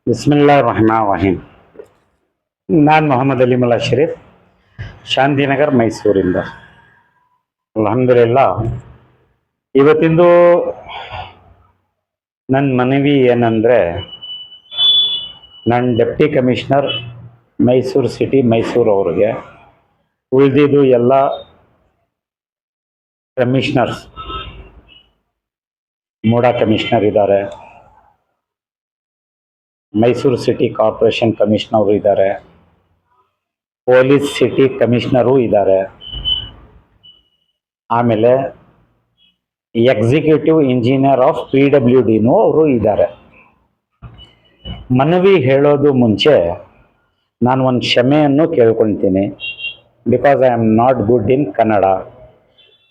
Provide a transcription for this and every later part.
ಬಿಸ್ಮಿಲ್ಲಾ ರಹಮಾನ್ ರಹೀಮ್. ನಾನು ಮೊಹಮ್ಮದ್ ಅಲಿಮುಲ್ಲಾ ಶರೀಫ್, ಶಾಂತಿನಗರ್, ಮೈಸೂರಿಂದ. ಅಲ್ಹಮ್ದುಲಿಲ್ಲಾ. ಇವತ್ತಿಂದು ನನ್ನ ಮನವಿ ಏನಂದರೆ, ನನ್ನ deputy commissioner Mysuru city, Mysuru ಅವ್ರಿಗೆ, ಉಳಿದಿದ್ದು ಎಲ್ಲ ಕಮಿಷನರ್ಸ್, ಮೂಡಾ ಕಮಿಷನರ್ ಇದ್ದಾರೆ, ಮೈಸೂರು ಸಿಟಿ ಕಾರ್ಪೊರೇಷನ್ ಕಮಿಷನರು ಇದ್ದಾರೆ, ಪೊಲೀಸ್ ಸಿಟಿ ಕಮಿಷನರು ಇದ್ದಾರೆ, ಆಮೇಲೆ ಎಕ್ಸಿಕ್ಯೂಟಿವ್ ಇಂಜಿನಿಯರ್ ಆಫ್ PWDನೂ ಅವರು ಇದ್ದಾರೆ. ಮನವಿ ಹೇಳೋದು ಮುಂಚೆ ನಾನು ಒಂದು ಕ್ಷಮೆಯನ್ನು ಕೇಳ್ಕೊಳ್ತೀನಿ. Because I am not good in Kannada.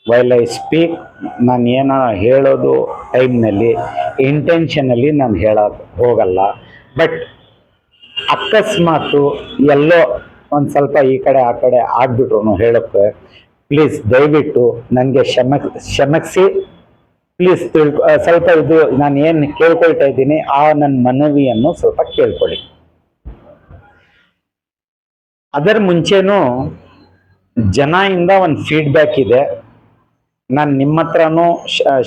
While I speak, ನಾನು ಏನೋ ಹೇಳೋದು ಟೈಮ್ನಲ್ಲಿ ಇಂಟೆನ್ಷನಲ್ಲಿ ನಾನು ಹೇಳೋದು ಹೋಗಲ್ಲ. ಬಟ್ ಅಕಸ್ಮಾತು ಎಲ್ಲೋ ಒಂದು ಸ್ವಲ್ಪ ಈ ಕಡೆ ಆ ಕಡೆ ಆಗ್ಬಿಟ್ರು ಹೇಳೋಕ್ಕೆ ಪ್ಲೀಸ್ ದಯವಿಟ್ಟು ನನಗೆ ಕ್ಷಮಿಸಿ. ಪ್ಲೀಸ್ ಸ್ವಲ್ಪ ಇದು ನಾನು ಏನು ಕೇಳ್ಕೊಳ್ತಾ ಇದ್ದೀನಿ ಆ ನನ್ನ ಮನವಿಯನ್ನು ಸ್ವಲ್ಪ ಕೇಳ್ಕೊಳ್ಳಿ. ಅದರ ಮುಂಚೆನೂ ಜನದಿಂದ ಒಂದು ಫೀಡ್ಬ್ಯಾಕ್ ಇದೆ. ನಾನು ನಿಮ್ಮ ಹತ್ರನೂ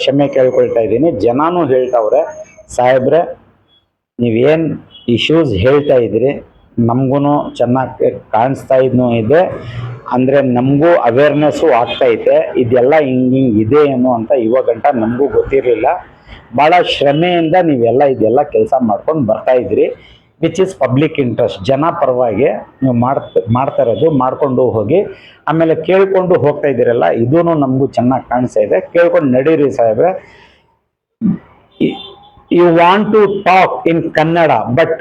ಕ್ಷಮೆ ಕೇಳ್ಕೊಳ್ತಾ ಇದ್ದೀನಿ. ಜನನೂ ಹೇಳ್ತಾವ್ರೆ, ಸಾಹೇಬ್ರೆ ನೀವೇನು ಇಶ್ಯೂಸ್ ಹೇಳ್ತಾ ಇದ್ದೀರಿ ನಮಗೂ ಚೆನ್ನಾಗಿ ಕಾಣಿಸ್ತಾ ಇದೆ, ಅಂದರೆ ನಮಗೂ ಅವೇರ್ನೆಸ್ಸು ಆಗ್ತೈತೆ, ಇದೆಲ್ಲ ಹಿಂಗೆ ಇದೆ ಏನು ಅಂತ ಇವಾಗ ಗಂಟ ನಮಗೂ ಗೊತ್ತಿರಲಿಲ್ಲ. ಭಾಳ ಶ್ರಮೆಯಿಂದ ನೀವೆಲ್ಲ ಇದೆಲ್ಲ ಕೆಲಸ ಮಾಡ್ಕೊಂಡು ಬರ್ತಾ ಇದ್ರಿ, ವಿಚ್ ಇಸ್ ಪಬ್ಲಿಕ್ ಇಂಟ್ರೆಸ್ಟ್. ಜನ ಪರವಾಗಿ ನೀವು ಮಾಡ್ತಾ ಇರೋದು ಮಾಡ್ಕೊಂಡು ಹೋಗಿ, ಆಮೇಲೆ ಕೇಳ್ಕೊಂಡು ಹೋಗ್ತಾ ಇದ್ದೀರಲ್ಲ, ಇದೂ ನಮಗೂ ಚೆನ್ನಾಗಿ ಕಾಣಿಸ್ತಾ ಇದೆ. ಕೇಳ್ಕೊಂಡು ನಡೀರಿ ಸಾಹೇಬ್ರೆ. You want to talk in Kannada, but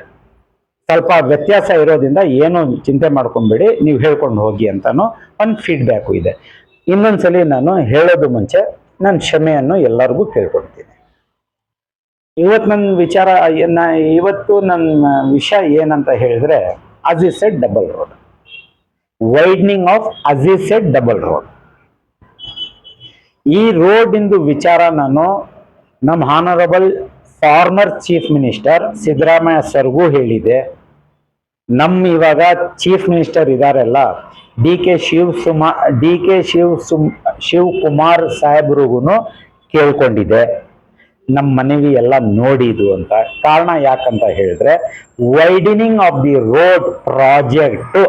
ಸ್ವಲ್ಪ ವ್ಯತ್ಯಾಸ ಇರೋದ್ರಿಂದ ಏನು ಚಿಂತೆ ಮಾಡ್ಕೊಂಬೇಡಿ, ನೀವು ಹೇಳ್ಕೊಂಡು ಹೋಗಿ ಅಂತಾನು ಒಂದು ಫೀಡ್ಬ್ಯಾಕು ಇದೆ. ಇನ್ನೊಂದ್ಸಲಿ ನಾನು ಹೇಳೋದು ಮುಂಚೆ ನನ್ನ ಕ್ಷಮೆಯನ್ನು ಎಲ್ಲರಿಗೂ ಕೇಳ್ಕೊಡ್ತೀನಿ. ಇವತ್ತು ನನ್ನ ವಿಚಾರ ಇವತ್ತು ನನ್ನ ವಿಷಯ ಏನಂತ ಹೇಳಿದ್ರೆ, Aziz Sait double road, widening of Aziz Sait double road. ಈ ರೋಡ್ ಇಂದು ವಿಚಾರ ನಾನು ನಮ್ಮ honourable former chief minister Siddaramaiah ಸರ್ಗೂ ಹೇಳಿದೆ. ನಮ್ಮ ಇವಾಗ ಚೀಫ್ ಮಿನಿಸ್ಟರ್ ಇದಾರೆಲ್ಲ ಡಿ ಕೆ ಶಿವಕುಮಾರ್ ಸಾಹೇಬ್ರಿಗೂ ಕೇಳ್ಕೊಂಡಿದೆ, ನಮ್ಮ ಮನವಿ ಎಲ್ಲ ನೋಡಿದು ಅಂತ. ಕಾರಣ ಯಾಕಂತ ಹೇಳಿದ್ರೆ, widening of the road project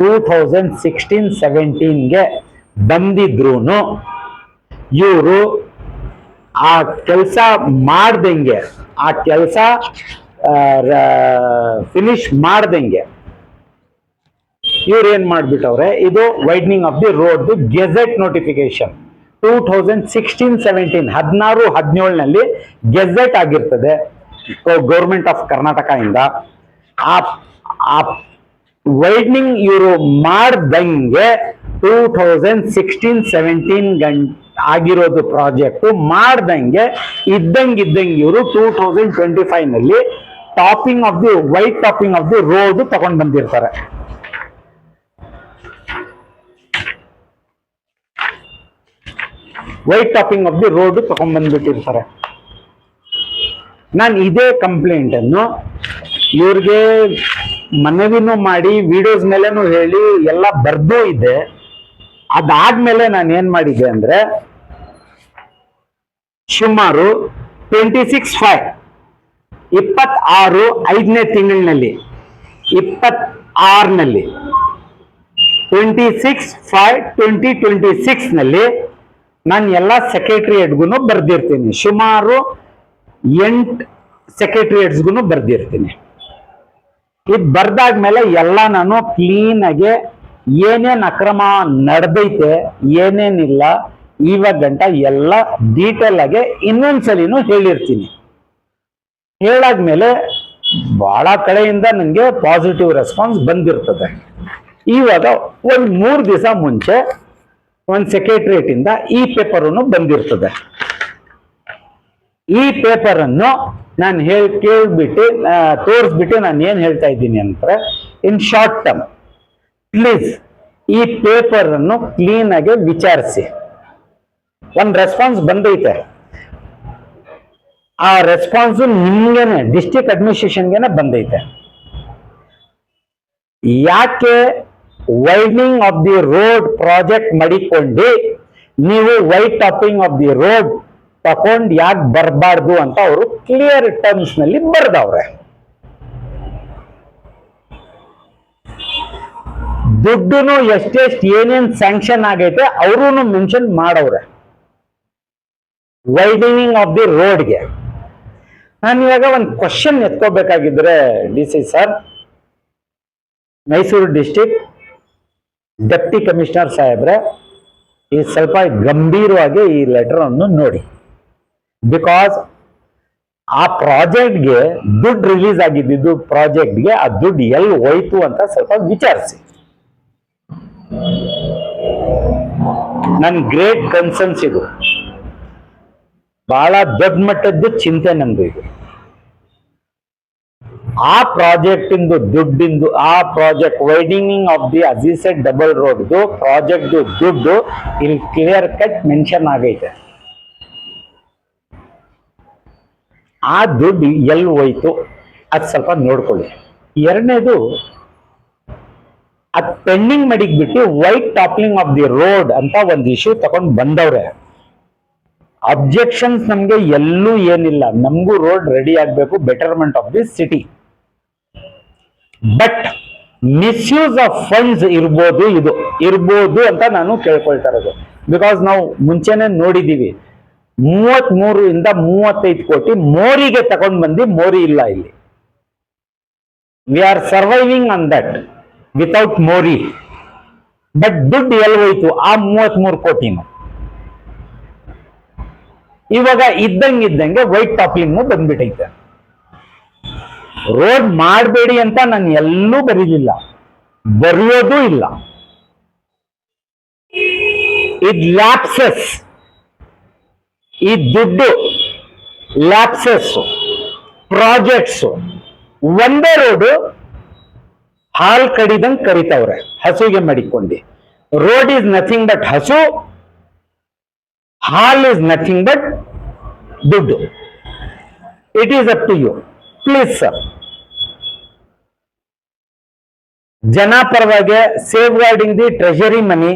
2016-17ಗೆ ಬಂದಿದ್ರು ಇವರು ಆ ಕೆಲಸ ಮಾಡ್ದಂಗೆ, ಆ ಕೆಲಸ ಫಿನಿಶ್ ಮಾಡ್ದಂಗೆ ಇವ್ರು ಏನ್ ಮಾಡ್ಬಿಟ್ಟವ್ರೆ, ಇದು widening of the road gazette notification 2016-17 16-17ನಲ್ಲಿ ಗೆಜೆಟ್ ಆಗಿರ್ತದೆ ಗೌರ್ಮೆಂಟ್ ಆಫ್ ಕರ್ನಾಟಕ ಇಂದ. ಆ ವೈಡ್ನಿಂಗ್ ಇವರು ಮಾಡ್ದಂಗೆ 2016-17 ಆಗಿರೋದು ಪ್ರಾಜೆಕ್ಟ್ ಮಾಡ್ದಂಗೆ ಇದ್ದಂಗೆ ಇವರು 2025ನಲ್ಲಿ topping of the white topping of the road ತಗೊಂಡ್ ಬಂದಿರ್ತಾರೆ. White topping of the road ತಗೊಂಡ್ ಬಂದ್ಬಿಟ್ಟಿರ್ತಾರೆ. ನಾನು ಇದೇ ಕಂಪ್ಲೇಂಟ್ ಅನ್ನು ಇವ್ರಿಗೆ ಮನವಿನೂ ಮಾಡಿ ವಿಡಿಯೋಸ್ ಮೇಲೆನೂ ಹೇಳಿ ಎಲ್ಲ ಬರ್ದೂ ಇದೆ. ಅದಾದ್ಮೇಲೆ ನಾನು ಏನ್ ಮಾಡಿದೆ ಅಂದ್ರೆ, ಸುಮಾರು 26/5ನೇ ತಿಂಗಳಿನಲ್ಲಿ 26ನಲ್ಲಿ 26/5/2026ನಲ್ಲಿ ನಾನು ಎಲ್ಲ ಸೆಕ್ರೆಟರಿಯೇಟ್ಗೂ ಬರ್ದಿರ್ತೀನಿ. ಸುಮಾರು 8 ಸೆಕ್ರೆಟರಿಯೇಟ್ಸ್ಗೂ ಬರ್ದಿರ್ತೀನಿ. ಇದು ಬರ್ದಾದ್ಮೇಲೆ ಎಲ್ಲ ನಾನು ಕ್ಲೀನ್ ಆಗಿ ಏನೇನ್ ಅಕ್ರಮ ನಡೆದೈತೆ ಏನೇನಿಲ್ಲ ಇವಾಗ ಗಂಟ ಎಲ್ಲ ಡೀಟೇಲ್ ಆಗಿ ಇನ್ನೊಂದ್ಸಲಿನೂ ಹೇಳಿರ್ತೀನಿ. ಹೇಳಾದ್ಮೇಲೆ ಬಹಳ ಕಡೆಯಿಂದ ನನಗೆ ಪಾಸಿಟಿವ್ ರೆಸ್ಪಾನ್ಸ್ ಬಂದಿರ್ತದೆ. ಇವಾಗ ಒಂದು 3 ದಿವಸ ಮುಂಚೆ ಒಂದು ಸೆಕ್ರೆಟರಿಯೇಟ್ ಇಂದ ಈ ಪೇಪರನ್ನು ಬಂದಿರ್ತದೆ. ಈ ಪೇಪರನ್ನು ನಾನು ಕೇಳ್ಬಿಟ್ಟು ತೋರಿಸ್ಬಿಟ್ಟು ನಾನು ಏನ್ ಹೇಳ್ತಾ ಇದ್ದೀನಿ ಅಂದ್ರೆ, ಇನ್ ಶಾರ್ಟ್ ಟರ್ಮ್ ಪ್ಲೀಸ್ ಈ ಪೇಪರ್ ಅನ್ನು ಕ್ಲೀನ್ ಆಗಿ ವಿಚಾರಿಸಿ. ಒಂದು ರೆಸ್ಪಾನ್ಸ್ ಬಂದೈತೆ. ಆ ರೆಸ್ಪಾನ್ಸು ನಿಮ್ಗೆನೆ ಡಿಸ್ಟ್ರಿಕ್ಟ್ ಅಡ್ಮಿನಿಸ್ಟ್ರೇಷನ್ಗೆನೆ ಬಂದೈತೆ. ಯಾಕೆ widening of the road project ಮಾಡಿಕೊಂಡು ನೀವು white topping of the road ತಕೊಂಡ್ ಯಾಕೆ ಬರಬಾರ್ದು ಅಂತ ಅವರು ಕ್ಲಿಯರ್ ಟರ್ಮ್ಸ್ ನಲ್ಲಿ ಬರ್ದವ್ರೆ. ದುಡ್ಡುನು ಎಷ್ಟೆಷ್ಟು ಏನೇನ್ ಸ್ಯಾಂಕ್ಷನ್ ಆಗೈತೆ ಅವರು ಮೆನ್ಷನ್ ಮಾಡವ್ರೆ ವೈಡನಿಂಗ್ ಆಫ್ ದಿ ರೋಡ್ಗೆ. ನಾನು ಇವಾಗ ಒಂದು ಕ್ವಶನ್ ಎತ್ಕೋಬೇಕಾಗಿದ್ರೆ DC sir, Mysuru district deputy commissioner ಸಾಹೇಬ್ರೆ, ಈ ಸ್ವಲ್ಪ ಗಂಭೀರವಾಗಿ ಈ ಲೆಟರ್ ಅನ್ನು ನೋಡಿ. ಬಿಕಾಸ್ ಆ ಪ್ರಾಜೆಕ್ಟ್ಗೆ ದುಡ್ಡು ರಿಲೀಸ್ ಆಗಿದ್ದು ಪ್ರಾಜೆಕ್ಟ್ಗೆ ಆ ದುಡ್ಡು ಎಲ್ಲಿ ಹೋಯ್ತು ಅಂತ ಸ್ವಲ್ಪ ವಿಚಾರಿಸಿ. ನನ್ ಗ್ರೇಟ್ ಕನ್ಸರ್ನ್ಸ್ ಇದು, ಬಹಳ ದೊಡ್ಡ ಮಟ್ಟದ್ದು ಚಿಂತೆ ನಮ್ದು ಇದು. ಆ ಪ್ರಾಜೆಕ್ಟ್ ಇಂದು ದುಡ್ಡಿಂದು, ಆ ಪ್ರಾಜೆಕ್ಟ್ ವೈಡನಿಂಗ್ ಆಫ್ ದಿ ಅಜಿಸೆಟ್ ಡಬಲ್ ರೋಡ್ ಪ್ರಾಜೆಕ್ಟ್ ದುಡ್ಡು ಇಲ್ಲಿ ಕ್ಲಿಯರ್ ಕಟ್ ಮೆನ್ಷನ್ ಆಗೈತೆ. ಆ ದುಡ್ಡು ಎಲ್ಲಿ ಹೋಯ್ತು ಅದು ಸ್ವಲ್ಪ ನೋಡ್ಕೊಳ್ಳಿ. ಎರಡನೇದು, ಅದು ಪೆಂಡಿಂಗ್ ಮಡಿಗ್ಬಿಟ್ಟು white topping of the road ಅಂತ ಒಂದು ಇಶ್ಯೂ ತಗೊಂಡು ಬಂದವ್ರೆ. ಅಬ್ಜೆಕ್ಷನ್ಸ್ ನಮ್ಗೆ ಎಲ್ಲೂ ಏನಿಲ್ಲ, ನಮಗೂ ರೋಡ್ ರೆಡಿ ಆಗ್ಬೇಕು, betterment of the city. But misuse of funds ಇರ್ಬೋದು ಅಂತ ನಾನು ಕೇಳ್ಕೊಳ್ತಾ ಇರೋದು. ಬಿಕಾಸ್ ನಾವು ಮುಂಚೆನೆ ನೋಡಿದೀವಿ, 33 ಇಂದ 35 ಕೋಟಿ ಮೋರಿಗೆ ತಗೊಂಡ್ ಬಂದು ಮೋರಿ ಇಲ್ಲ ಇಲ್ಲಿ. We are surviving on that without mori. But ದುಡ್ಡು ಎಲ್ಲಿ ಹೋಯ್ತು ಆ 33 ಕೋಟಿನು? ಇವಾಗ ಇದ್ದಂಗೆ ವೈಟ್ ಟಾಪ್ಲಿಂಗ್ ಬಂದ್ಬಿಟ್ಟೈತೆ. ರೋಡ್ ಮಾಡಬೇಡಿ ಅಂತ ನಾನು ಎಲ್ಲೂ ಬರೀಲಿಲ್ಲ, ಬರೆಯೋದು ಇಲ್ಲ. ಇದ್ ಲ್ಯಾಪ್ಸಸ್, ಈ ದುಡ್ಡು ಲ್ಯಾಪ್ಸಸ್ ಪ್ರಾಜೆಕ್ಟ್ಸ್ ಒಂದೇ ರೋಡು ಹಾಲ್ ಕಡಿದಂಗ್ ಕರಿತವ್ರೆ ಹಸುಗೆ ಮಡಿಕೊಂಡು. ರೋಡ್ ಈಸ್ ನಥಿಂಗ್ ಬಟ್ ಹಸು, ಹಾಲ್ ಈಸ್ ನಥಿಂಗ್ ಬಟ್ ದುಡ್ಡು. It is up to you please sir. ಜನ ಪರವಾಗಿ safeguarding the treasury money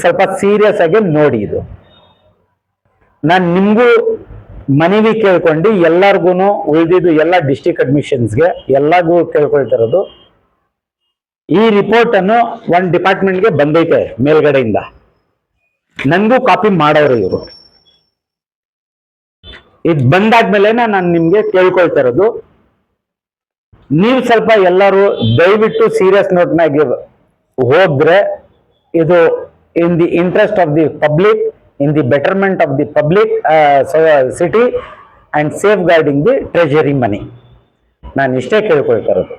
ಸ್ವಲ್ಪ ಸೀರಿಯಸ್ ಆಗಿ ನೋಡಿ. ಇದು ನಾನು ನಿಮ್ಗೂ ಮನವಿ ಕೇಳ್ಕೊಂಡು ಎಲ್ಲರಿಗೂ ಉಳಿದಿದ್ದು ಎಲ್ಲ ಡಿಸ್ಟ್ರಿಕ್ಟ್ ಅಡ್ಮಿಷನ್ಸ್ಗೆ ಎಲ್ಲರಿಗೂ ಕೇಳ್ಕೊಳ್ತಿರೋದು, ಈ ರಿಪೋರ್ಟ್ ಅನ್ನು ಒಂದು ಡಿಪಾರ್ಟ್ಮೆಂಟ್ಗೆ ಬಂದೈತೆ ಮೇಲ್ಗಡೆಯಿಂದ, ನನ್ಗೂ ಕಾಪಿ ಮಾಡೋರು ಇವರು. ಇದು ಬಂದಾದ್ಮೇಲೆ ನಾನು ನಿಮ್ಗೆ ಕೇಳ್ಕೊಳ್ತಾ ಇರೋದು, ನೀವು ಸ್ವಲ್ಪ ಎಲ್ಲರೂ ದಯವಿಟ್ಟು ಸೀರಿಯಸ್ ನೋಟ್ನಾಗಿ ಹೋದ್ರೆ ಇದು in the interest of the public, in the betterment of the public city and safeguarding the treasury money. ನಾನು ಇಷ್ಟೇ ಕೇಳ್ಕೊಳ್ತಾ ಇರೋದು.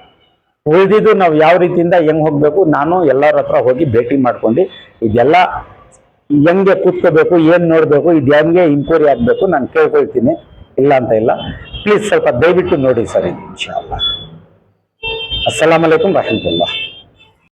ಉಳಿದಿದ್ದು ನಾವು ಯಾವ ರೀತಿಯಿಂದ ಹೆಂಗ್ ಹೋಗ್ಬೇಕು, ನಾನು ಎಲ್ಲರ ಹತ್ರ ಹೋಗಿ ಭೇಟಿ ಮಾಡ್ಕೊಂಡು ಇದೆಲ್ಲ ಹೆಂಗೆ ಕೂತ್ಕೋಬೇಕು, ಏನ್ ನೋಡ್ಬೇಕು, ಇದು ಹೆಂಗೆ ಇಂಕ್ವೈರಿ ಆಗ್ಬೇಕು ನಾನು ಕೇಳ್ಕೊಳ್ತೀನಿ. ಇಲ್ಲ ಅಂತ ಇಲ್ಲ, ಪ್ಲೀಸ್ ಸ್ವಲ್ಪ ದಯವಿಟ್ಟು ನೋಡಿ ಸರ್ ಇದು ಇನ್ಶಾ ಅಲ್ಲಾ. ಅಸ್ಸಲಾಂ ಅಲೈಕುಂ ರಹಮತುಲ್ಲಾಹ್.